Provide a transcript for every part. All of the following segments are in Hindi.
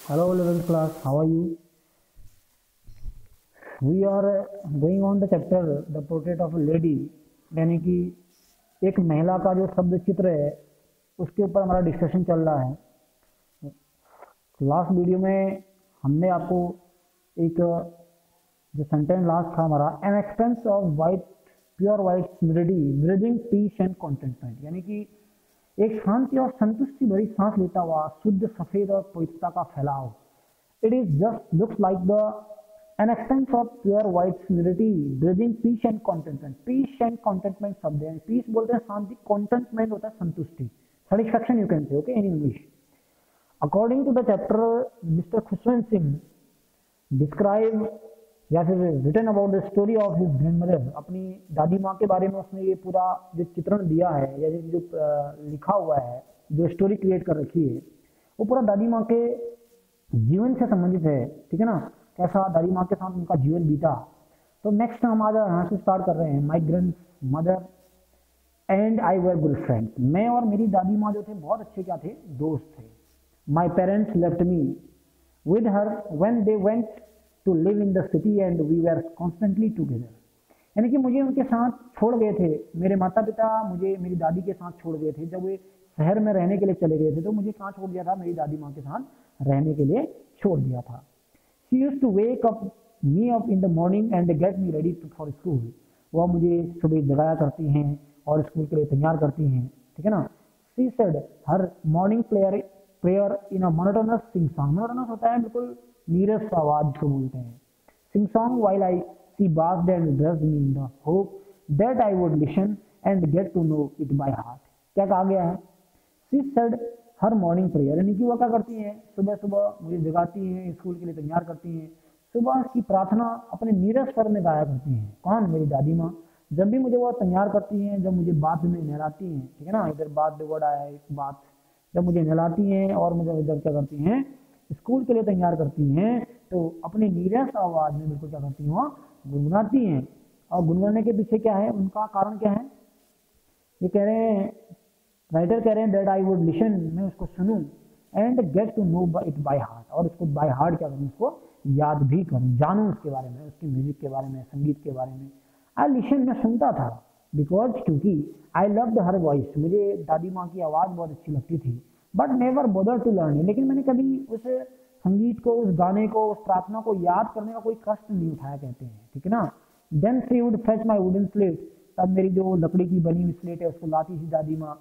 Hello, 11th class. How are you? We are going on the chapter The Portrait of a Lady, यानी कि एक महिला का जो शब्द चित्र है उसके ऊपर हमारा डिस्कशन चल रहा है। लास्ट वीडियो में हमने आपको एक जो सेंटेंस लास्ट था हमारा an expanse of white pure white serenity breathing peace and contentment, यानी कि एक शांति और संतुष्टि भरी सांस लेता हुआ शुद्ध सफेद और पवित्रता का फैलाव। It is just looks like the an expanse of pure white serenity breathing peace and contentment. Peace and contentment शब्द है, पीस बोलते हैं शांति, कॉन्टेंटमेंट होता है संतुष्टि, satisfaction you can say, okay, in English. According to the chapter mister Khushwant Singh describe या फिर written about the story of his grandmother, अपनी दादी माँ के बारे में उसने ये पूरा जो चित्रण दिया है या जो लिखा हुआ है, जो स्टोरी क्रिएट कर रखी है, वो पूरा दादी माँ के जीवन से संबंधित है। ठीक है ना, कैसा दादी माँ के साथ उनका जीवन बीता। तो नेक्स्ट हम आज यहाँ से स्टार्ट कर रहे हैं। माई grand mother and I were good friends. मैं और मेरी दादी माँ जो थे बहुत अच्छे क्या थे, दोस्त थे। My parents left me with her when they went to live in the city and we were constantly together, यानी कि मुझे उनके साथ छोड़ गए थे, मेरे माता पिता मुझे मेरी दादी के साथ छोड़ गए थे। जब वे शहर में रहने के लिए चले गए थे तो मुझे कहाँ छोड़ दिया था, मेरी दादी माँ के साथ रहने के लिए छोड़ दिया था। She used to wake up me up in the morning and get me ready for school. वह मुझे सुबह जगाया करती हैं और स्कूल के लिए तैयार करती हैं। ठीक है ना। She said her morning prayer in a monotonous sing song. Monotonous होता है बिल्कुल नीरस आवाज को बोलते हैं। Sing song while I see bathed and dressed me in the hope that I would listen and get to know it by heart। क्या कहा गया है? She said her morning prayer, यानी कि वो क्या करती हैं, सुबह सुबह मुझे जगाती हैं, स्कूल के लिए तैयार करती हैं। सुबह की प्रार्थना अपने नीरस स्वर में गाया करती हैं। कौन? मेरी दादी माँ। जब भी मुझे वो तैयार करती हैं, जब मुझे बाथ में नहलाती हैं, ठीक है ना, इधर बाथ वर्ड आया है, बाथ, जब मुझे नहलाती हैं और मुझे इधर क्या करती हैं, स्कूल के लिए तैयार करती हैं, तो अपनी नीरस आवाज में बिल्कुल क्या करती हैं, गुनगुनाती हैं। और गुनगुनाने के पीछे क्या है, उनका कारण क्या है, ये कह रहे हैं, राइटर कह रहे हैं दैट आई वुड लिसन, मैं उसको सुनूं, and get to know it by heart, और उसको बाय हार्ट क्या करूं, उसको याद भी करूं, जानूं उसके बारे में, उसकी म्यूजिक के बारे में, संगीत के बारे में। आई लिसन, मैं सुनता था, बिकॉज क्योंकि आई लव्ड हर वॉइस, मुझे दादी माँ की आवाज़ बहुत अच्छी लगती थी। But never bother to learn, लेकिन मैंने कभी उस संगीत को, उस गाने को, उस प्रार्थना को याद करने का कोई कष्ट नहीं उठाया, कहते हैं। ठीक है ना। Then she would fetch my wooden slate, तब मेरी जो लकड़ी की बनी हुई स्लेट है उसको लाती थी दादी माँ।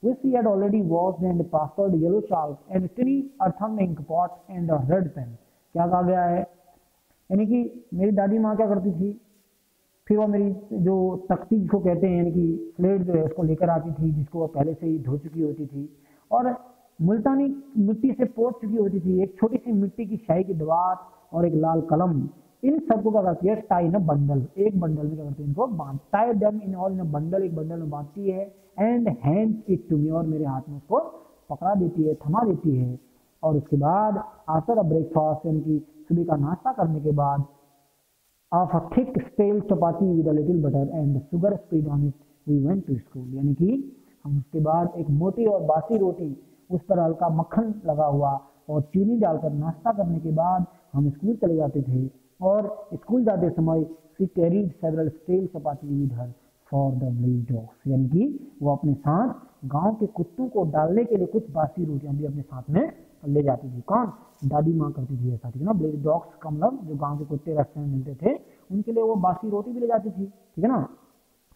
which she had already washed and plastered yellow chalk and tiny earthen ink pot and a red pen। क्या कहा गया है, यानी कि मेरी दादी माँ क्या करती थी, फिर वो मेरी जो तख्ती जिसको कहते हैं, यानी कि स्लेट जो है उसको लेकर आती थी, जिसको वो पहले से ही धो चुकी होती थी और मुल्तानी मिट्टी से पोत चुकी होती थी। एक छोटी सी मिट्टी की स्याही की दवात और एक लाल कलम, इन सबको क्या करती है, टाई इन अ बंडल, एक बंडल में क्या करती है, इनको बांध, tie them in all in a bundle, एक बंडल में बांधती है, and hand it to me, और मेरे हाथ में उसको पकड़ा देती है, थमा देती है। और उसके बाद आफ्टर अ ब्रेकफास्ट, यानी कि सुबह का नाश्ता करने के बाद, of a thick stale chapati with a little butter and sugar spread on it we went to school, यानी कि हम उसके बाद एक मोटी और बासी रोटी, उस पर हल्का मक्खन लगा हुआ और चीनी डालकर नाश्ता करने के बाद हम स्कूल चले जाते थे। और स्कूल जाते समय she carried several stale chapati with her for the village dogs, यानी कि वो अपने साथ गांव के कुत्तों को डालने के लिए कुछ बासी रोटियां भी अपने साथ में ले जाती थी। कौन? दादी माँ करती थी ऐसा। ठीक है ना। विलेज डॉग्स का मतलब जो गांव के कुत्ते रास्ते में मिलते थे, उनके लिए वो बासी रोटी भी ले जाती थी। ठीक है ना।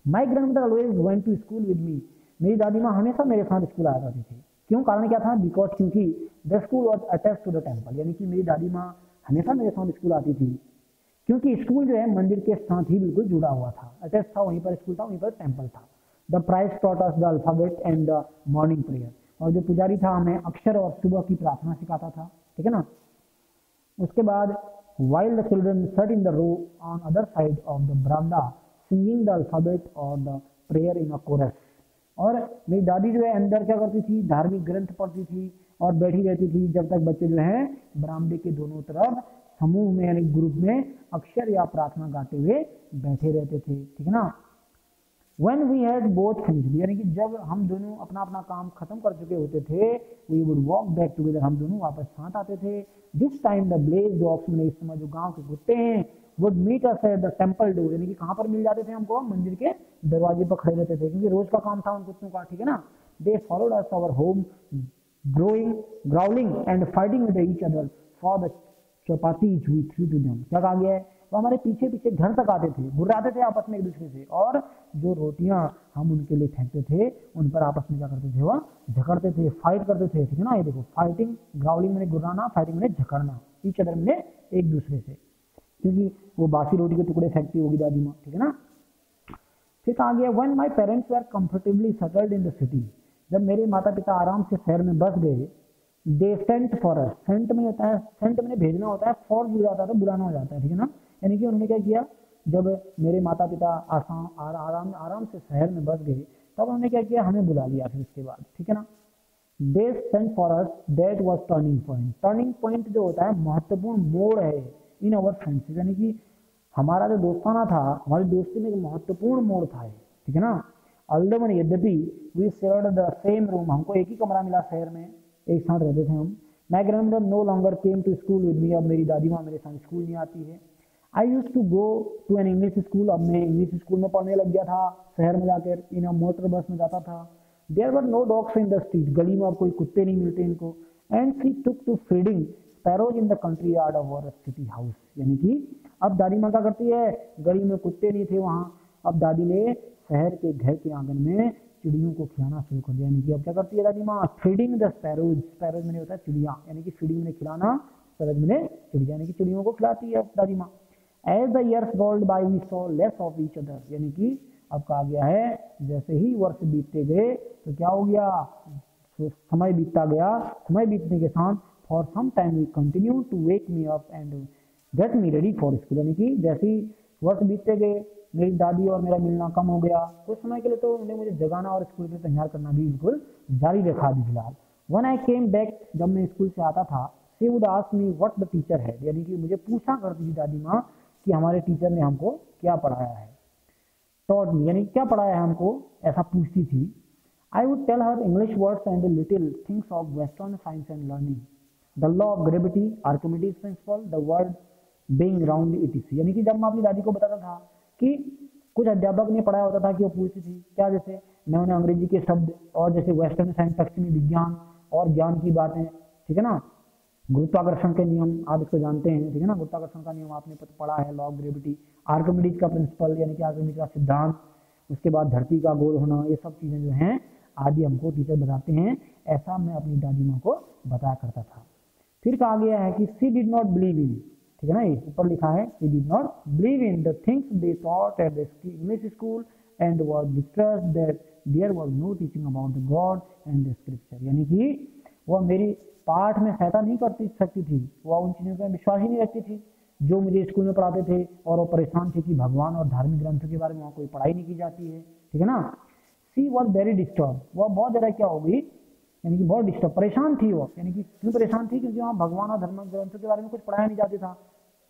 My grandmother always went to school with me, मेरी दादी माँ हमेशा मेरे साथ स्कूल आया करती थी। क्यों? कारण क्या था? बिकॉज क्योंकि the school was attach to the temple, यानी कि मेरी दादी माँ हमेशा मेरे साथ स्कूल आती थी, क्योंकि स्कूल जो है मंदिर के साथ ही बिल्कुल जुड़ा हुआ था, अटैच था, वहीं पर स्कूल था, वहीं पर टेम्पल था। The price taught us the alphabet and the morning prayer, और जो पुजारी था हमें अक्षर और सुबह की प्रार्थना सिखाता था। ठीक है ना। उसके बाद while the children sat in the row on other side of the veranda singing the alphabet or the prayer in a chorus, और मेरी दादी जो है अंदर क्या करती थी, धार्मिक ग्रंथ पढ़ती थी और बैठी रहती थी, जब तक बच्चे जो है बरामदे के दोनों तरफ समूह में यानी ग्रुप में अक्षर या प्रार्थना गाते हुए बैठे रहते थे। ठीक है ना। When we had both finished, यानी कि जब हम दोनों अपना अपना काम खत्म कर चुके होते थे, we would walk back together, हम दोनों वापस साथ आते थे. This time the blaze dogs, मैंने इस समय जो गांव के कुत्ते हैं, would meet us at the temple door, यानी कि कहाँ पर मिल जाते थे हमको, मंदिर के दरवाजे पर खड़े रहते थे, क्योंकि रोज का काम था उन कुत्तों का, ठीक है ना. They followed us our home, growling and fighting with each other for the chapatis we threw to them. क्या कहा गया है, वो हमारे पीछे पीछे घर तक आते थे, गुर्राते थे आपस में एक दूसरे से, और जो रोटियां हम उनके लिए फेंकते थे उन पर आपस में क्या करते थे, वह झगड़ते थे, फाइट करते थे, ठीक है ना. ये देखो, फाइटिंग, ग्राउलिंग मैंने गुर्राना, फाइटिंग मैंने झगड़ना, ईच अदर में एक दूसरे से, क्योंकि वो बासी रोटी के टुकड़े फेंकती होगी दादी माँ, ठीक है ना. फिर कहा गया, when my parents were comfortably settled in the city, जब मेरे माता पिता आराम से शहर में बस गए, they sent for us, sent में होता है, सेंट में भेजना होता है, फॉर भी जाता है तो बुलाना हो जाता है, ठीक है ना. यानी कि उन्होंने क्या किया, जब मेरे माता पिता आराम से शहर में बस गए, तब उन्होंने क्या किया, हमें बुला लिया फिर उसके बाद, ठीक है ना. दे sent for us, that was turning point. Turning point जो होता है महत्वपूर्ण मोड़ है इन अवर फ्रेंडशिप, यानी कि हमारा जो दोस्ताना था, हमारी दोस्ती में एक महत्वपूर्ण मोड़ था, ठीक है ना. ऑल्दो मैंने, यद्यपि we shared the same room, हमको एक ही कमरा मिला शहर में, एक साथ रहते थे हम. My grandmother no longer came to school with me, अब मेरी दादी माँ मेरे साथ स्कूल नहीं आती है. I use to go to an English school, अब मैं इंग्लिश स्कूल में पढ़ने लग गया था शहर में जाकर, इन अ मोटर बस में जाता था. There were no dogs in the street, गली में अब कोई कुत्ते नहीं मिलते इनको. And she took to feeding sparrows in the courtyard of our city house, यानी कि अब दादी माँ क्या करती है, गली में कुत्ते नहीं थे वहाँ, अब दादी ने शहर के घर के आंगन में चिड़ियों को खिलाना शुरू कर दिया. यानी कि अब क्या करती है दादी माँ, फीडिंग द स्पैरोज, स्पैरोज मैंने होता है चिड़िया, यानी कि फीडिंग में खिलाना, स्पैरोज मैंने चिड़िया, यानी कि चिड़ियों को खिलाती है दादी माँ. As the years rolled by we saw less of each other, यानी कि अब कहा गया है जैसे ही वर्ष बीतते गए तो क्या हो गया, समय बीतता गया, समय बीतने के साथ for some time we continue to wake me up and get me ready for school, यानी कि जैसे ही वर्ष बीतते गए मेरी दादी और मेरा मिलना कम हो गया, कुछ समय के लिए तो उन्होंने मुझे जगाना और स्कूल के तैयार करना भी बिल्कुल जारी रखा अभी फिलहाल. व्हेन आई केम बैक, जब मैं स्कूल से आता था, she would ask me what the teacher है, यानी कि मुझे पूछा करती थी दादी माँ कि हमारे टीचर ने हमको क्या पढ़ाया है. टॉट मी, यानी क्या पढ़ाया है हमको, ऐसा पूछती थी. I would tell her English words and the little things of Western science and learning, the law of gravity, Archimedes principle, the world being round etc. यानी कि जब मैं अपनी दादी को बताता था कि कुछ अध्यापक ने पढ़ाया होता था कि वो पूछती थी क्या, जैसे मैं उन्हें अंग्रेजी के शब्द और जैसे वेस्टर्न साइंस, पश्चिमी विज्ञान और ज्ञान की बातें, ठीक है ना, गुरुत्वाकर्षण के नियम आप इसको जानते हैं, ठीक है ना, गुरुत्वाकर्षण का नियम आपने पढ़ा है, लॉ ऑफ ग्रेविटी, आर्किमिडीज का प्रिंसिपल, यानी कि आर्किमिडीज का सिद्धांत, उसके बाद धरती का गोल होना, ये सब चीज़ें जो हैं आदि हमको टीचर बताते हैं. ऐसा मैं अपनी दादी माँ को बताया करता था. फिर कहा गया है कि she did not believe in, ठीक है ना, ये ऊपर लिखा है, she did not believe in the things they taught at the English school and was distressed that there was no teaching about the God and the scripture, यानी कि वह मेरी पाठ में सहायता नहीं कर सकती थी, वह उन चीज़ों पर विश्वास ही नहीं रखती थी जो मुझे स्कूल में पढ़ाते थे, और वो परेशान थी कि भगवान और धार्मिक ग्रंथों के बारे में वहाँ कोई पढ़ाई नहीं की जाती है, ठीक है ना. सी वॉज वेरी डिस्टर्ब, वह बहुत ज़्यादा क्या हो गई, यानी कि बहुत डिस्टर्ब, परेशान थी वो, यानी कि क्यों परेशान थी, क्योंकि वहाँ भगवान और धार्मिक ग्रंथों के बारे में कुछ पढ़ाया नहीं जाता था,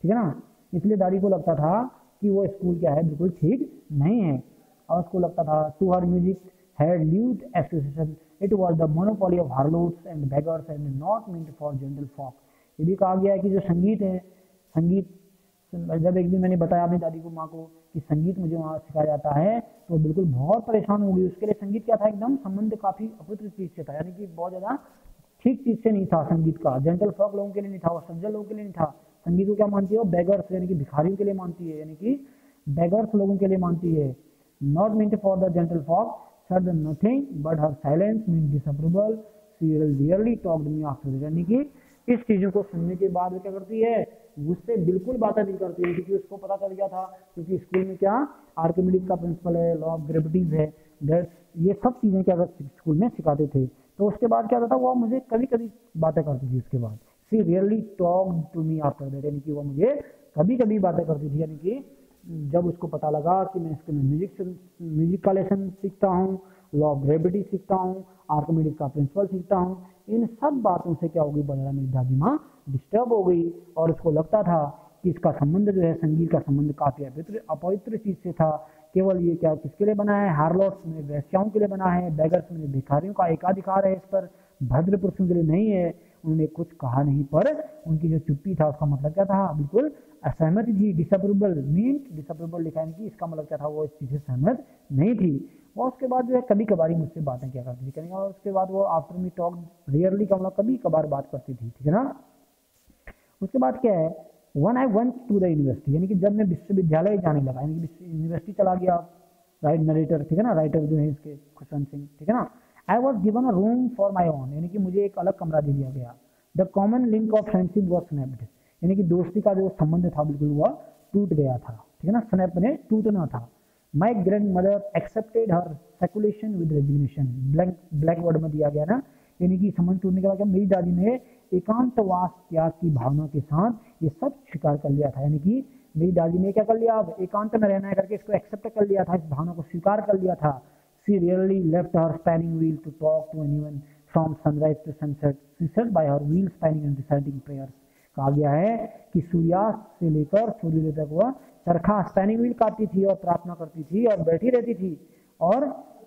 ठीक है ना. इसलिए दादी को लगता था कि वो स्कूल क्या है, बिल्कुल ठीक नहीं है, और उसको लगता था to her music had lewd associations, it was the monopoly of harlots and beggars and not meant for general folk. ये भी कहा गया है कि जो संगीत है, संगीत, जब एक दिन मैंने बताया अपनी दादी को, माँ को, कि संगीत मुझे वहाँ सिखाया जाता है, तो बिल्कुल बहुत परेशान हो गई. उसके लिए संगीत क्या था, एकदम संबंध काफ़ी अपवित्र चीज़ से था, यानी कि बहुत ज़्यादा ठीक चीज़ से नहीं था संगीत का, जेंटल फॉक लोगों के लिए नहीं था, और सज्जन लोगों के लिए नहीं था. संगीत को क्या मानती है वो, बेगर्स यानी कि भिखारियों के लिए मानती है, यानी कि बेगर्स लोगों के लिए मानती है. Not meant for the gentle folk, said nothing but her silence meant disapproval, she rarely talked me after that, यानी कि इस चीज़ों को सुनने के बाद वो क्या करती है, मुझसे बिल्कुल बातें नहीं करती है, क्योंकि उसको पता चल गया था, क्योंकि स्कूल में क्या आर्किमिडीज का प्रिंसिपल है, लॉ ऑफ ग्रेविटीज है, ये सब चीज़ें क्या स्कूल में सिखाते थे. तो उसके बाद क्या होता था, वो मुझे कभी कभी बातें करती थी. उसके बाद she rarely talked to me after that, यानी कि वो मुझे कभी कभी बातें करती थी, यानी कि जब उसको पता लगा कि मैं इसके म्यूजिक का लेसन सीखता हूँ, लॉ ऑफ ग्रेविटी सीखता हूँ, आर्किमिडीज का प्रिंसिपल सीखता हूँ, इन सब बातों से क्या हो गई, बहुत ज़्यादा मेरी दादी माँ डिस्टर्ब हो गई, और उसको लगता था कि इसका संबंध जो है, संगीत का संबंध काफ़ी अपवित्र चीज़ से था, केवल ये क्या किसके लिए बना है, हार्लोट्स में वेश्याओं के लिए बना है, बेगर्स में भिखारियों का एकाधिकार है इस पर, भद्र पुरुषों के लिए नहीं है। उन्होंने कुछ कहा नहीं, पर उनकी जो चुप्पी था उसका मतलब क्या था, बिल्कुल असहमति थी। डिसअप्रूवल मीन, डिसअप्रूवल लिखा है कि इसका मतलब क्या था, वो इस चीज़ से सहमत नहीं थी। और उसके बाद जो है कभी कभार ही मुझसे बातें क्या करती थी, कहने का उसके बाद वो आफ्टर मी टॉक रियरली का मतलब कभी कभार बात करती थी, ठीक है ना। उसके बाद क्या है, when I went to the university, यानी कि जब मैं विश्वविद्यालय जाने लगा, यानी कि यूनिवर्सिटी चला गया, राइट नरेटर, ठीक है ना, राइटर जो है इसके खुशवंत सिंह, ठीक है ना। I was given a room for my own, यानी कि मुझे एक अलग कमरा दे दिया गया। The common link of friendship was snapped, यानी कि दोस्ती का जो संबंध था बिल्कुल वह टूट गया था, ठीक है ना, स्नैप ने टूटना था। My grand mother accepted her seclusion with resignation, black word में दिया गया ना, यानी कि संबंध टूटने के बाद मेरी दादी ने एकांतवास त्याग की भावना के साथ ये सब स्वीकार कर लिया था, यानी कि मेरी दादी ने क्या कर लिया, अब एकांत में रहना है करके इसको एक्सेप्ट कर लिया था, इस भावना को स्वीकार कर लिया था। She rarely left her spinning wheel to talk to anyone from sunrise to sunset, she said by her wheel spinning and reciting prayers. कहा गया है कि सूर्यास्त से लेकर सूर्योदय तक वह चरखा स्पैनिंग व्हील काटती थी और प्रार्थना करती थी और बैठी रहती थी, और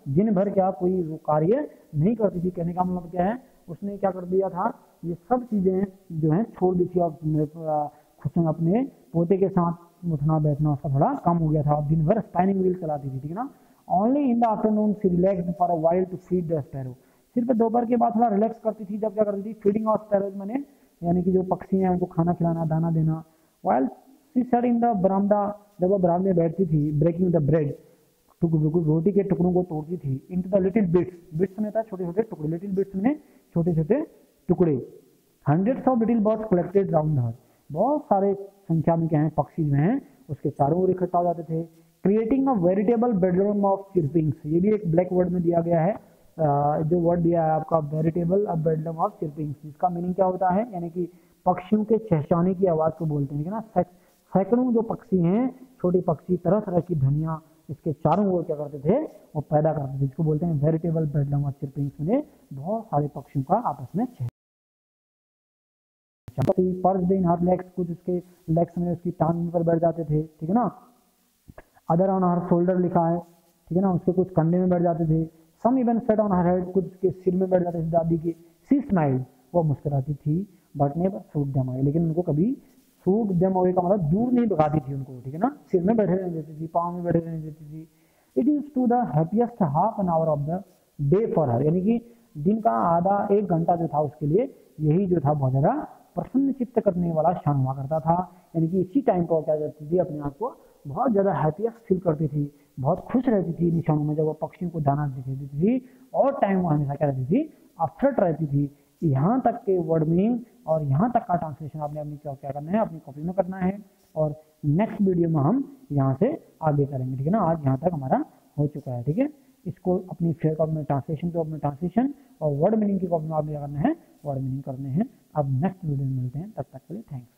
दिन भर क्या कोई वो कार्य नहीं करती थी। कहने का मतलब क्या है, उसने क्या कर दिया था, ये सब चीज़ें जो हैं छोड़ दी थी, और खुशन अपने पोते के साथ उठना बैठना उसका थोड़ा कम हो गया था, और दिन भर स्पाइनिंग व्हील चलाती थी, ठीक है ना। Only in the afternoon she relax for a while to feed the sparrow, सिर्फ दोपहर के बाद थोड़ा रिलैक्स करती थी, जब क्या करती थी, फीडिंग ऑफ स्पैरोज मैंने, यानी कि जो पक्षी हैं उनको खाना खिलाना, दाना देना। While she sat in the बरामदा, जब वह बरामदे में बैठती थी, ब्रेकिंग द ब्रेड, रोटी के टुकड़ों को तोड़ती थी, into the little bits, bits में था छोटे छोटे टुकड़े, लिटिल बिट्स में छोटे छोटे टुकड़े। Hundreds of little birds collected round her, बहुत सारे संख्या में क्या है पक्षी जो हैं उसके चारों ओर इकट्ठा हो जाते थे। Creating a veritable bedroom of chirpings, ये भी एक ब्लैक वर्ड में दिया गया है, जो वर्ड दिया है आपका वेरिटेबल अ बेडरूम ऑफ चिरपिंग्स, जिसका मीनिंग क्या होता है, यानी कि पक्षियों के चहचहाने की आवाज़ को बोलते हैं, ना। सैकड़ों जो पक्षी हैं, छोटे पक्षी, तरह तरह की ध्वनियाँ इसके चारों ओर क्या करते थे, वो पैदा करते थे, जिसको बोलते हैं वेरिटेबल बेडरूम ऑफ चिरपिंग्स, में बहुत सारे पक्षियों का आपस में पर्च इन हर लेग्स, कुछ उसके लेग्स में उसकी टांग पर बैठ जाते थे, ठीक है ना। अदर ऑन हर शोल्डर लिखा है, ठीक है ना, उसके कुछ कंधे में बैठ जाते थे। Some even sat on her head, कुछ उसके सिर में बैठ जाते थे दादी के। सी स्माइल्ड, वो मुस्कुराती थी, but never suit them away, लेकिन उनको कभी सूट देम अवे का मतलब दूर नहीं भगाती थी उनको, ठीक है ना, सिर में बैठे रहने देती थी, पाँव में बैठे रहने देती थी। It is to the happiest half an hour of the day for her, यानी कि दिन का आधा एक घंटा जो था उसके लिए यही जो था बहुत ज़्यादा प्रसन्न चित्त करने वाला क्षण हुआ करता था, यानी कि इसी टाइम पर क्या करती थी, अपने आप को बहुत ज़्यादा हैप्पीएस्ट फील करती थी, बहुत खुश रहती थी इन क्षणों में, जब वो पक्षियों को दाना देती थी, और टाइम वो हमेशा क्या रहती थी, अपसेट रहती थी। यहाँ तक के वर्ड मीनिंग और यहाँ तक का ट्रांसलेशन आपने अपनी क्या करना है, अपनी कॉपी में करना है, और नेक्स्ट वीडियो में हम यहाँ से आगे करेंगे, ठीक है ना। आज यहाँ तक हमारा हो चुका है, ठीक है। इसको अपनी फेयर कॉपी में ट्रांसलेशन को अपने ट्रांसलेशन और वर्ड मीनिंग की कॉपी में आपने क्या करना है, वर्ड मीनिंग करने हैं। अब नेक्स्ट वीडियो में मिलते हैं, तब तक के लिए थैंक्स।